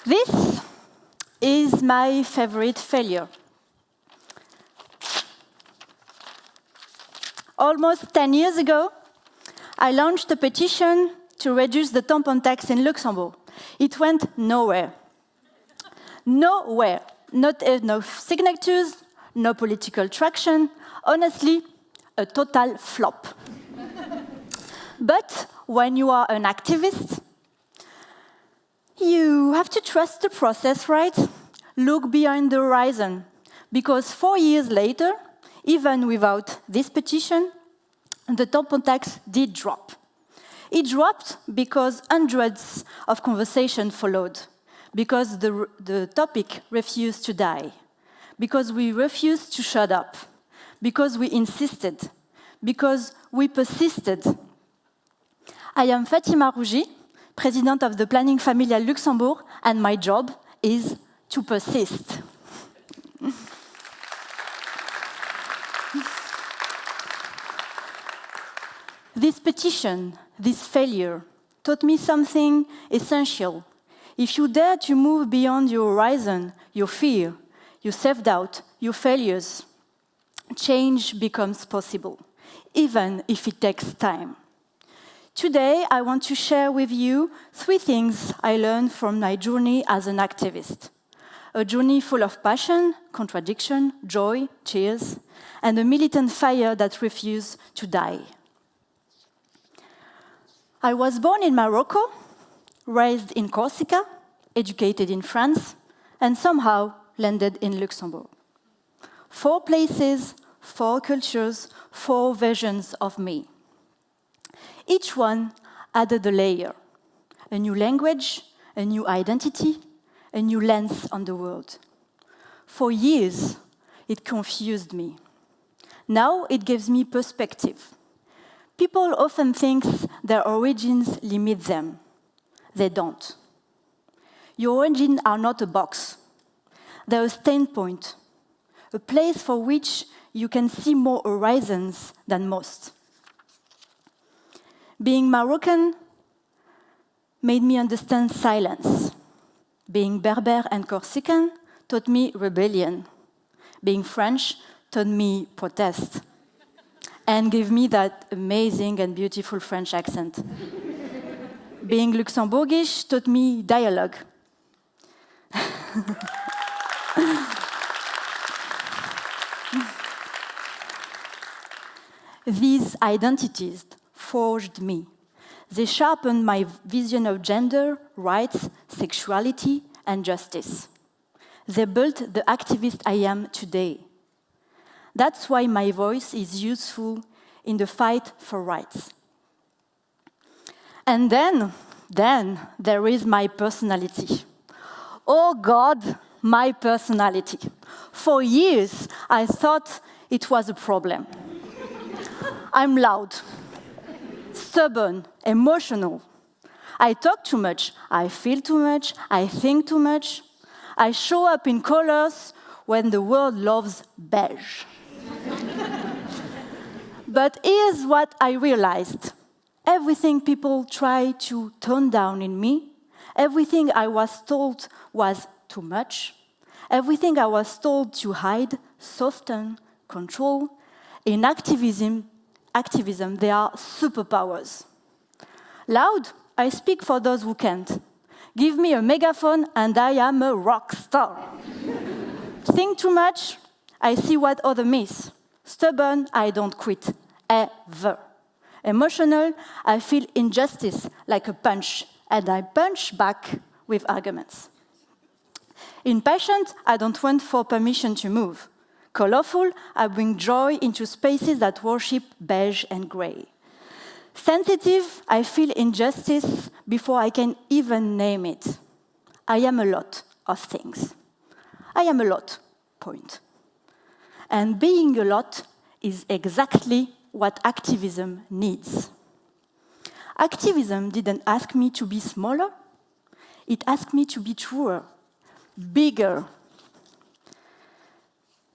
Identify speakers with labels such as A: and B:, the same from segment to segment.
A: This is my favorite failure. Almost 10 years ago, I launched a petition to reduce the tampon tax in Luxembourg. It went nowhere. Nowhere. Not enough signatures, no political traction. Honestly, a total flop. But when you are an activist, you have to trust the process, right? Look beyond the horizon. Because 4 years later, even without this petition, the tampon tax did drop. It dropped because hundreds of conversations followed, because the topic refused to die, because we refused to shut up, because we insisted, because we persisted. I am Fatima Rougi, President of the Planning Familial Luxembourg, and my job is to persist. This petition, this failure, taught me something essential. If you dare to move beyond your horizon, your fear, your self-doubt, your failures, change becomes possible, even if it takes time. Today, I want to share with you 3 things I learned from my journey as an activist. A journey full of passion, contradiction, joy, tears, and a militant fire that refused to die. I was born in Morocco, raised in Corsica, educated in France, and somehow landed in Luxembourg. 4 places, 4 cultures, 4 versions of me. Each one added a layer, a new language, a new identity, a new lens on the world. For years, it confused me. Now it gives me perspective. People often think their origins limit them. They don't. Your origins are not a box. They're a standpoint, a place for which you can see more horizons than most. Being Moroccan made me understand silence. Being Berber and Corsican taught me rebellion. Being French taught me protest. And gave me that amazing and beautiful French accent. Being Luxembourgish taught me dialogue. These identities forged me. They sharpened my vision of gender, rights, sexuality, and justice. They built the activist I am today. That's why my voice is useful in the fight for rights. And then there is my personality. Oh God, my personality. For years, I thought it was a problem. I'm loud, stubborn, emotional. I talk too much, I feel too much, I think too much. I show up in colors when the world loves beige. But here's what I realized. Everything people try to tone down in me, everything I was told was too much, everything I was told to hide, soften, control, in activism, they are superpowers. Loud, I speak for those who can't. Give me a megaphone and I am a rock star. Think too much, I see what others miss. Stubborn, I don't quit, ever. Emotional, I feel injustice like a punch, and I punch back with arguments. Impatient, I don't want for permission to move. Colorful, I bring joy into spaces that worship beige and gray. Sensitive, I feel injustice before I can even name it. I am a lot of things. I am a lot, point. And being a lot is exactly what activism needs. Activism didn't ask me to be smaller. It asked me to be truer, bigger.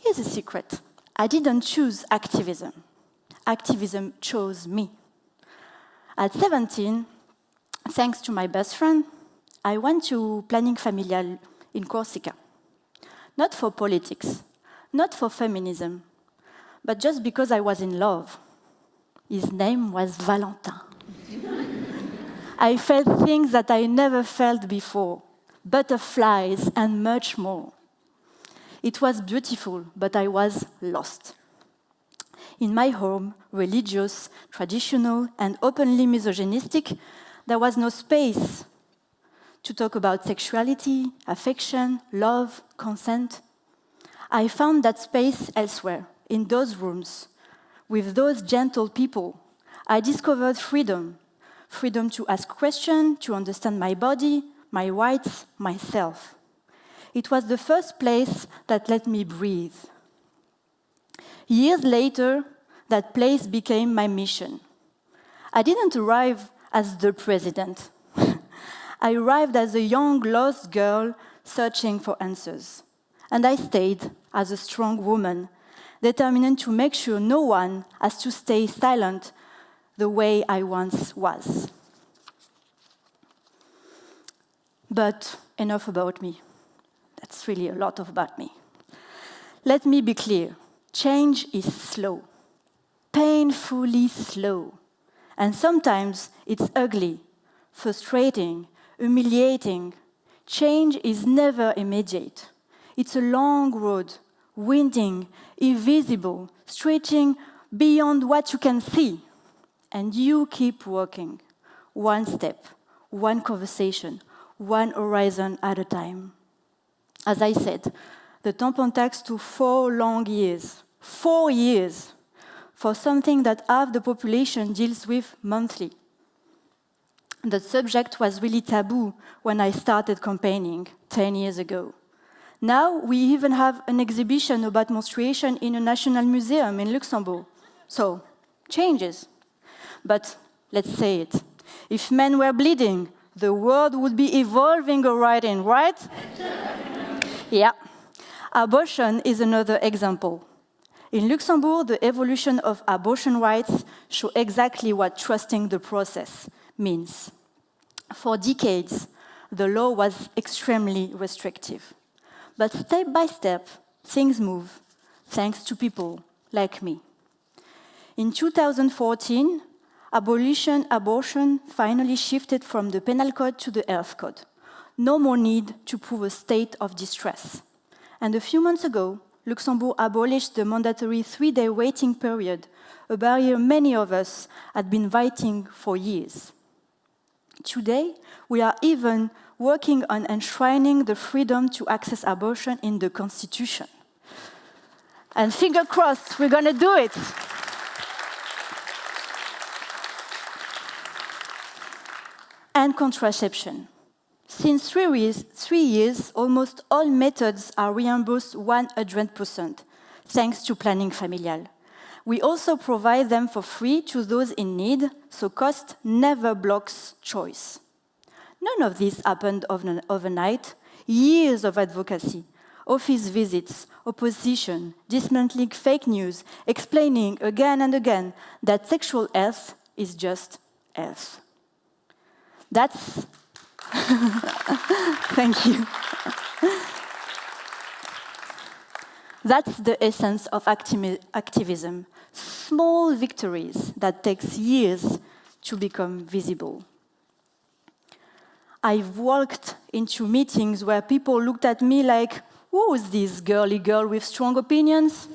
A: Here's a secret. I didn't choose activism. Activism chose me. At 17, thanks to my best friend, I went to Planning Familial in Corsica. Not for politics, not for feminism, but just because I was in love. His name was Valentin. I felt things that I never felt before, butterflies and much more. It was beautiful, but I was lost. In my home, religious, traditional, and openly misogynistic, there was no space to talk about sexuality, affection, love, consent. I found that space elsewhere, in those rooms, with those gentle people. I discovered freedom. Freedom to ask questions, to understand my body, my rights, myself. It was the first place that let me breathe. Years later, that place became my mission. I didn't arrive as the president. I arrived as a young, lost girl searching for answers. And I stayed as a strong woman, determined to make sure no one has to stay silent the way I once was. But enough about me. That's really a lot about me. Let me be clear. Change is slow, painfully slow. And sometimes it's ugly, frustrating, humiliating. Change is never immediate. It's a long road, winding, invisible, stretching beyond what you can see. And you keep walking, one step, one conversation, one horizon at a time. As I said, the tampon tax took 4 long years. 4 years for something that half the population deals with monthly. The subject was really taboo when I started campaigning 10 years ago. Now we even have an exhibition about menstruation in a national museum in Luxembourg. So, changes. But let's say it. If men were bleeding, the world would be evolving already, right? Yeah. Abortion is another example. In Luxembourg, the evolution of abortion rights show exactly what trusting the process means. For decades, the law was extremely restrictive. But step by step, things move, thanks to people like me. In 2014, abortion finally shifted from the penal code to the health code. No more need to prove a state of distress. And a few months ago, Luxembourg abolished the mandatory 3-day waiting period, a barrier many of us had been fighting for years. Today, we are even working on enshrining the freedom to access abortion in the Constitution. And finger crossed, we're going to do it. And contraception. Since 3 years, almost all methods are reimbursed 100%, thanks to Planning Familial. We also provide them for free to those in need, so cost never blocks choice. None of this happened overnight. Years of advocacy, office visits, opposition, dismantling fake news, explaining again and again that sexual health is just health. That's... Thank you. That's the essence of activism. Small victories that takes years to become visible. I've walked into meetings where people looked at me like, who is this girly girl with strong opinions?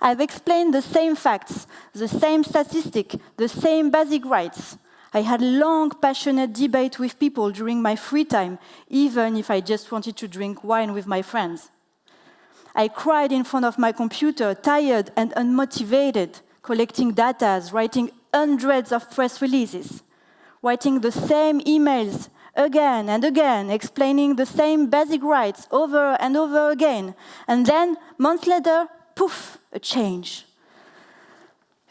A: I've explained the same facts, the same statistic, the same basic rights. I had long, passionate debate with people during my free time, even if I just wanted to drink wine with my friends. I cried in front of my computer, tired and unmotivated, collecting data, writing hundreds of press releases, writing the same emails again and again, explaining the same basic rights over and over again. And then, months later, poof, a change.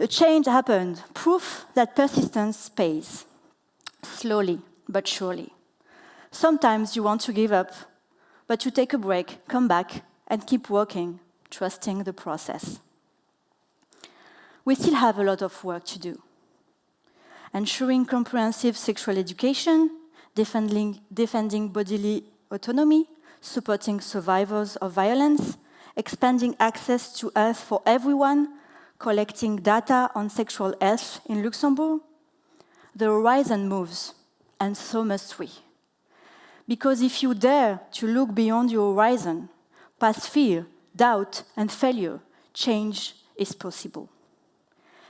A: A change happened, proof that persistence pays. Slowly, but surely. Sometimes you want to give up, but you take a break, come back, and keep working, trusting the process. We still have a lot of work to do. Ensuring comprehensive sexual education, defending bodily autonomy, supporting survivors of violence, expanding access to health for everyone, collecting data on sexual health in Luxembourg. The horizon moves, and so must we. Because if you dare to look beyond your horizon, past fear, doubt, and failure, change is possible.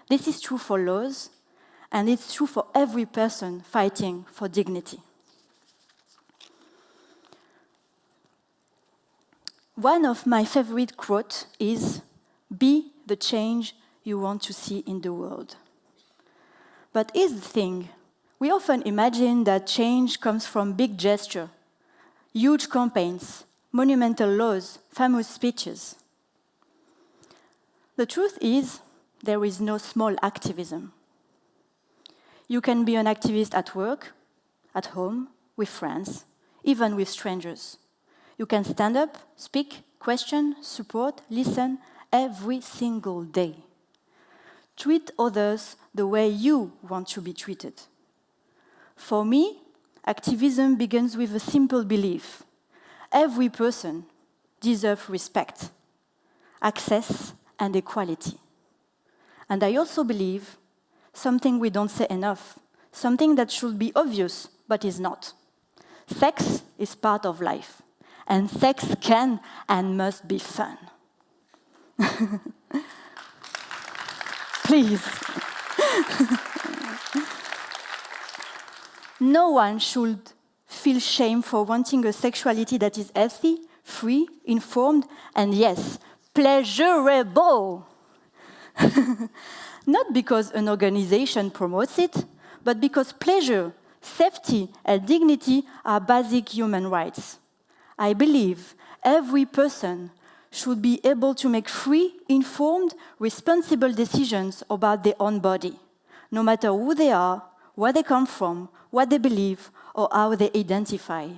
A: This is true for laws, and it's true for every person fighting for dignity. One of my favorite quotes is, "Be the change you want to see in the world." But here's the thing. We often imagine that change comes from big gestures, huge campaigns, monumental laws, famous speeches. The truth is, there is no small activism. You can be an activist at work, at home, with friends, even with strangers. You can stand up, speak, question, support, listen every single day. Treat others the way you want to be treated. For me, activism begins with a simple belief. Every person deserves respect, access, and equality. And I also believe something we don't say enough, something that should be obvious, but is not. Sex is part of life, and sex can and must be fun. Please. No one should feel shame for wanting a sexuality that is healthy, free, informed, and yes, pleasurable. Not because an organization promotes it, but because pleasure, safety, and dignity are basic human rights. I believe every person should be able to make free, informed, responsible decisions about their own body, no matter who they are, where they come from, what they believe, or how they identify.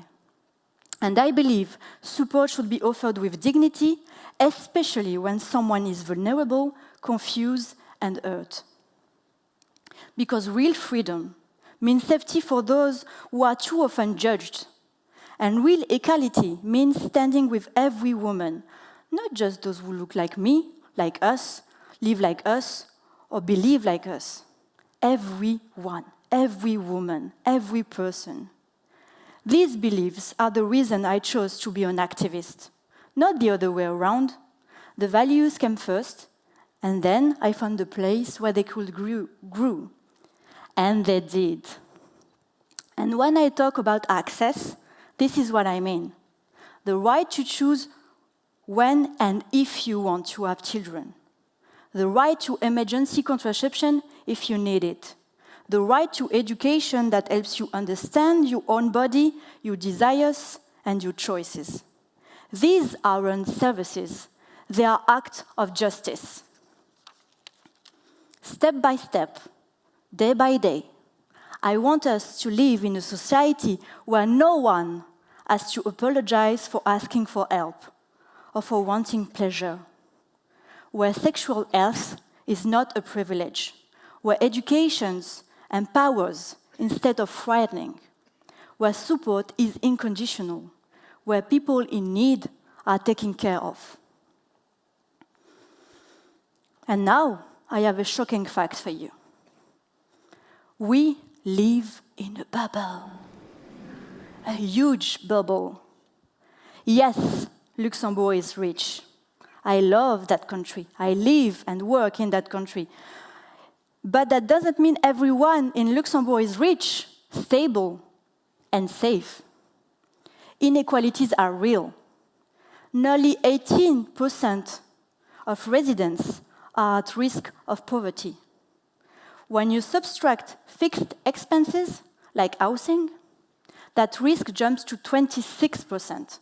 A: And I believe support should be offered with dignity, especially when someone is vulnerable, confused, and hurt. Because real freedom means safety for those who are too often judged. And real equality means standing with every woman, not just those who look like me, like us, live like us, or believe like us. Everyone, every woman, every person. These beliefs are the reason I chose to be an activist, not the other way around. The values came first, and then I found a place where they could grow. And they did. And when I talk about access, this is what I mean. The right to choose when and if you want to have children. The right to emergency contraception if you need it. The right to education that helps you understand your own body, your desires, and your choices. These aren't services. They are acts of justice. Step by step, day by day, I want us to live in a society where no one has to apologize for asking for help or for wanting pleasure, where sexual health is not a privilege, where education empowers instead of frightening, where support is unconditional, where people in need are taken care of. And now, I have a shocking fact for you. We live in a bubble, a huge bubble. Yes, Luxembourg is rich. I love that country. I live and work in that country. But that doesn't mean everyone in Luxembourg is rich, stable, and safe. Inequalities are real. Nearly 18% of residents are at risk of poverty. When you subtract fixed expenses, like housing, that risk jumps to 26%.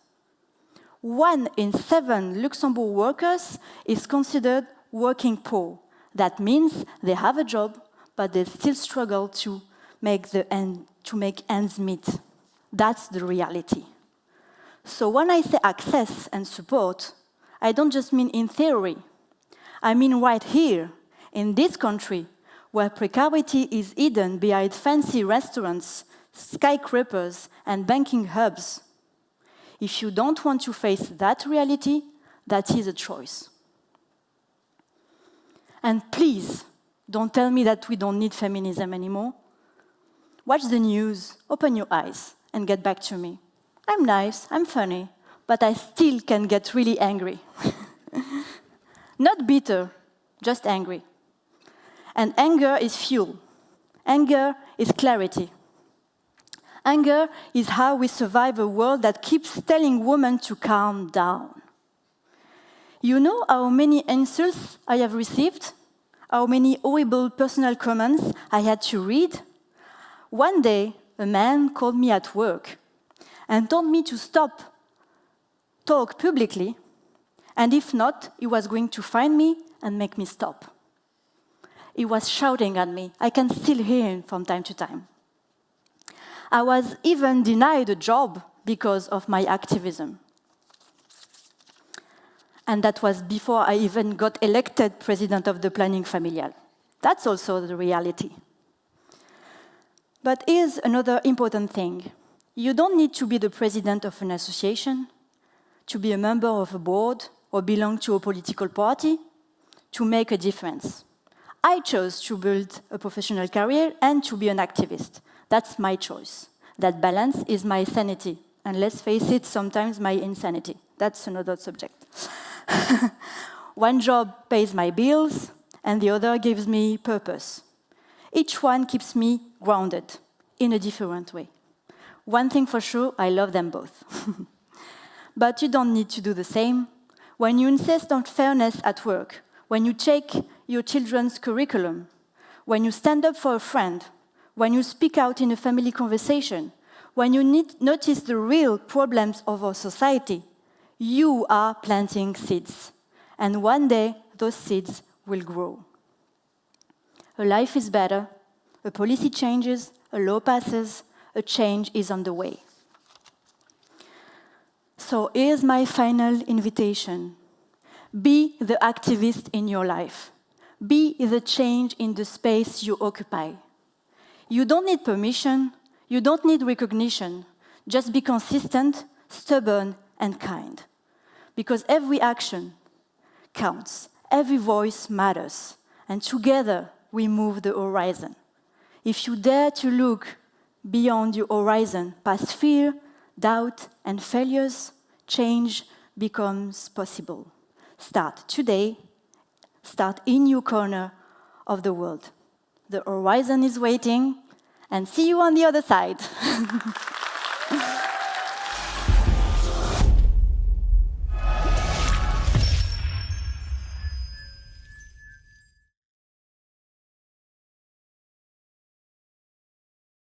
A: 1 in 7 Luxembourg workers is considered working poor. That means they have a job, but they still struggle to make ends meet. That's the reality. So when I say access and support, I don't just mean in theory. I mean right here, in this country, where precarity is hidden behind fancy restaurants, skyscrapers, and banking hubs. If you don't want to face that reality, that is a choice. And please, don't tell me that we don't need feminism anymore. Watch the news, open your eyes, and get back to me. I'm nice, I'm funny, but I still can get really angry. Not bitter, just angry. And anger is fuel. Anger is clarity. Anger is how we survive a world that keeps telling women to calm down. You know how many insults I have received? How many horrible personal comments I had to read? One day, a man called me at work and told me to talk publicly, and if not, he was going to find me and make me stop. He was shouting at me. I can still hear him from time to time. I was even denied a job because of my activism. And that was before I even got elected president of the Planning Familial. That's also the reality. But here's another important thing. You don't need to be the president of an association, to be a member of a board, or belong to a political party to make a difference. I chose to build a professional career and to be an activist. That's my choice. That balance is my sanity. And let's face it, sometimes my insanity. That's another subject. One job pays my bills, and the other gives me purpose. Each one keeps me grounded in a different way. One thing for sure, I love them both. But you don't need to do the same. When you insist on fairness at work, when you check your children's curriculum, when you stand up for a friend, when you speak out in a family conversation, when you notice the real problems of our society, you are planting seeds. And one day, those seeds will grow. A life is better, a policy changes, a law passes, a change is on the way. So here's my final invitation. Be the activist in your life. Be the change in the space you occupy. You don't need permission, you don't need recognition. Just be consistent, stubborn, and kind. Because every action counts, every voice matters, and together we move the horizon. If you dare to look beyond your horizon, past fear, doubt, and failures, change becomes possible. Start today, start in your corner of the world. The horizon is waiting, and see you on the other side.